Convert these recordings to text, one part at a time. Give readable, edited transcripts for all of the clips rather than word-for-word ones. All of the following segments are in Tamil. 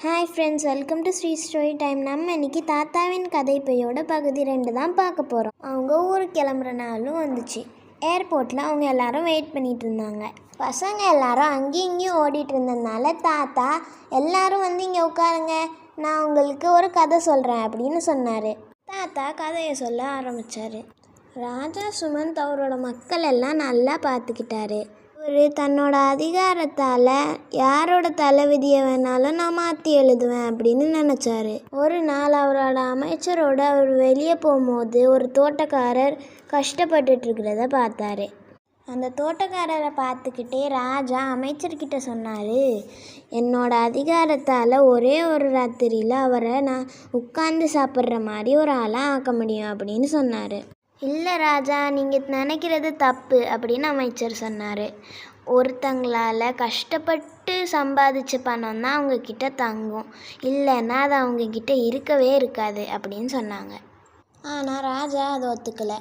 Hi friends, welcome to Sri story time. நம்ம இன்னைக்கு தாத்தாவின் கதை பையோட பகுதி 2 தான் பார்க்க போகிறோம். அவங்க ஊருக்கு கிளம்புற நாளும் வந்துச்சு. ஏர்போர்ட்டில் அவங்க எல்லாரும் வெயிட் பண்ணிட்டு இருந்தாங்க. பசங்க எல்லாரும் அங்கேயும் இங்கேயும் ஓடிட்டு இருந்ததுனால தாத்தா எல்லாரும் வந்து இங்கே உட்காருங்க, நான் உங்களுக்கு ஒரு கதை சொல்கிறேன் அப்படின்னு சொன்னார். தாத்தா கதையை சொல்ல ஆரம்பித்தார். ராஜா சுமந்த் அவரோட மக்கள் எல்லாம் நல்லா பார்த்துக்கிட்டாரு. அவர் தன்னோட அதிகாரத்தால் யாரோட தலைவிதியை வேணாலும் நான் மாற்றி எழுதுவேன் அப்படின்னு நினச்சாரு. ஒரு நாள் அவரோட அமைச்சரோடு அவர் வெளியே போகும்போது ஒரு தோட்டக்காரர் கஷ்டப்பட்டுட்டு இருக்கிறத பார்த்தாரு. அந்த தோட்டக்காரரை பார்த்துக்கிட்டே ராஜா அமைச்சர்கிட்ட சொன்னார், என்னோட அதிகாரத்தால் ஒரே ஒரு ராத்திரியில் அவரை நான் உட்கார்ந்து சாப்பிட்ற மாதிரி ஒரு ஆளாக ஆக்க முடியும் அப்படின்னு சொன்னார். இல்லை ராஜா, நீங்கள் நினைக்கிறது தப்பு அப்படின்னு அமைச்சர் சொன்னார். ஒருத்தங்களால் கஷ்டப்பட்டு சம்பாதிச்ச பணம் தான் அவங்கக்கிட்ட தங்கும், இல்லைன்னா அது அவங்கக்கிட்ட இருக்கவே இருக்காது அப்படின்னு சொன்னாங்க. ஆனால் ராஜா அதை ஒத்துக்கலை.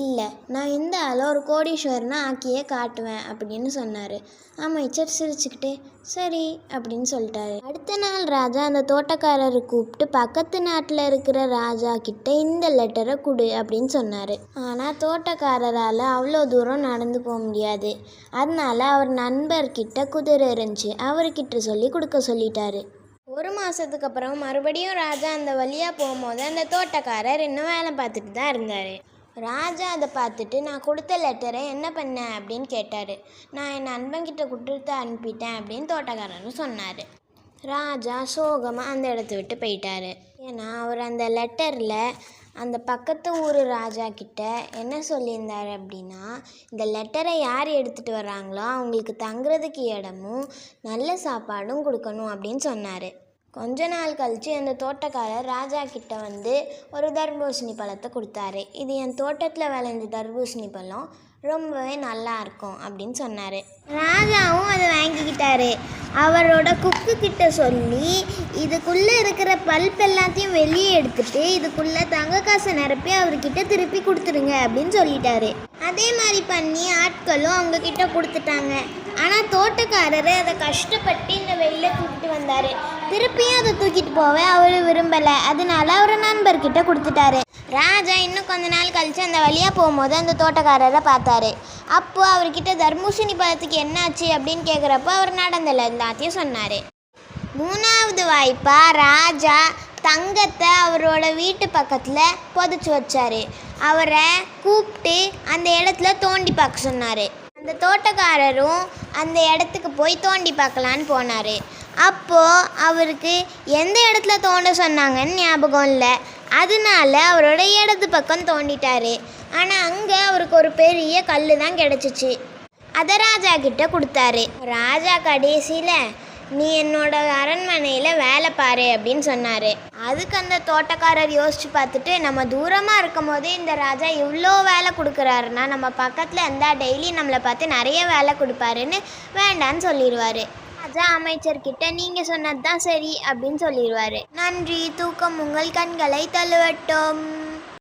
இல்லை, நான் இந்த ஆளை ஒரு கோடீஸ்வரனை ஆக்கியே காட்டுவேன் அப்படின்னு சொன்னார். அமைச்சர் சிரிச்சுக்கிட்டே சரி அப்படின்னு சொல்லிட்டாரு. அடுத்த நாள் ராஜா அந்த தோட்டக்காரரை கூப்பிட்டு பக்கத்து நாட்டில் இருக்கிற ராஜா கிட்ட இந்த லெட்டரை கொடு அப்படின்னு சொன்னார். ஆனால் தோட்டக்காரரால் அவ்வளோ தூரம் நடந்து போக முடியாது. அதனால அவர் நண்பர்கிட்ட குதிரை இருந்துச்சு, அவர்கிட்ட சொல்லி கொடுக்க சொல்லிட்டாரு. ஒரு மாதத்துக்கு அப்புறம் மறுபடியும் ராஜா அந்த வழியாக போகும்போது அந்த தோட்டக்காரர் இன்னும் வேலை பார்த்துட்டு தான் இருந்தார். ராஜா அதை பார்த்துட்டு நான் கொடுத்த லெட்டரை என்ன பண்ணேன் அப்படின்னு கேட்டார். நான் என் நண்பன்கிட்ட கொடுத்து அனுப்பிட்டேன் அப்படின்னு தோட்டக்காரரும் சொன்னார். ராஜா சோகமாக அந்த இடத்த விட்டு போயிட்டார். ஏன்னா அவர் அந்த லெட்டரில் அந்த பக்கத்து ஊர் ராஜா கிட்ட என்ன சொல்லியிருந்தார் அப்படின்னா, இந்த லெட்டரை யார் எடுத்துகிட்டு வர்றாங்களோ அவங்களுக்கு தங்குறதுக்கு இடமும் நல்ல சாப்பாடும் கொடுக்கணும் அப்படின்னு சொன்னார். கொஞ்ச நாள் கழித்து அந்த தோட்டக்காரர் ராஜா கிட்ட வந்து ஒரு தர்பூசணி பழத்தை கொடுத்தாரு. இது என் தோட்டத்தில் விளைஞ்ச தர்பூசணி பழம், ரொம்பவே நல்லா இருக்கும் அப்படின்னு சொன்னார். ராஜாவும் அதை வாங்கிக்கிட்டாரு. அவரோட குக்கு கிட்ட சொல்லி இதுக்குள்ளே இருக்கிற பல்ப் எல்லாத்தையும் வெளியே எடுத்துட்டு இதுக்குள்ளே தங்க காசை நிரப்பி அவர்கிட்ட திருப்பி கொடுத்துருங்க அப்படின்னு சொல்லிட்டாரு. அதே மாதிரி பண்ணி ஆட்களும் அவங்கக்கிட்ட கொடுத்துட்டாங்க. ஆனால் தோட்டக்காரர் அதை கஷ்டப்பட்டு இந்த வெளியில் தூக்கிட்டு வந்தார். திருப்பியும் அதை தூக்கிட்டு போக அவர் விரும்பலை. அதனால அவர் நண்பர்கிட்ட கொடுத்துட்டாரு. ராஜா இன்னும் கொஞ்ச நாள் கழித்து அந்த வழியாக போகும்போது அந்த தோட்டக்காரரை பார்த்தாரு. அப்போது அவர்கிட்ட தர்பூசணி பழத்துக்கு என்னாச்சு அப்படின்னு கேட்குறப்போ அவர் நடந்தல எல்லாத்தையும் சொன்னார். 3வது வாய்ப்பாக ராஜா தங்கத்தை அவரோட வீட்டு பக்கத்தில் புதைச்சி வச்சார். அவரை கூப்பிட்டு அந்த இடத்துல தோண்டி பார்க்க சொன்னார். அந்த தோட்டக்காரரும் அந்த இடத்துக்கு போய் தோண்டி பார்க்கலான்னு போனார். அப்போது அவருக்கு எந்த இடத்துல தோண்ட சொன்னாங்கன்னு ஞாபகம் இல்லை. அதனால அவரோட இடது பக்கம் தோண்டிட்டார். ஆனால் அங்கே அவருக்கு ஒரு பெரிய கல் தான் கிடச்சிச்சு. அதை ராஜா கிட்ட கொடுத்தாரு. ராஜா கடைசியில் நீ என்னோட அரண்மனையில் வேலை பாரு அப்படின்னு சொன்னார். அதுக்கு அந்த தோட்டக்காரர் யோசித்து பார்த்துட்டு, நம்ம தூரமாக இருக்கும் போதே இந்த ராஜா இவ்வளோ வேலை கொடுக்குறாருன்னா நம்ம பக்கத்தில் இருந்தால் டெய்லி நம்மளை பார்த்து நிறைய வேலை கொடுப்பாருன்னு வேண்டான்னு சொல்லிடுவார். ராஜா அமைச்சர்கிட்ட நீங்கள் சொன்னது தான் சரி அப்படின்னு சொல்லிடுவார். நன்றி, தூக்கம் உங்கள் கண்களை தழுவட்டும்.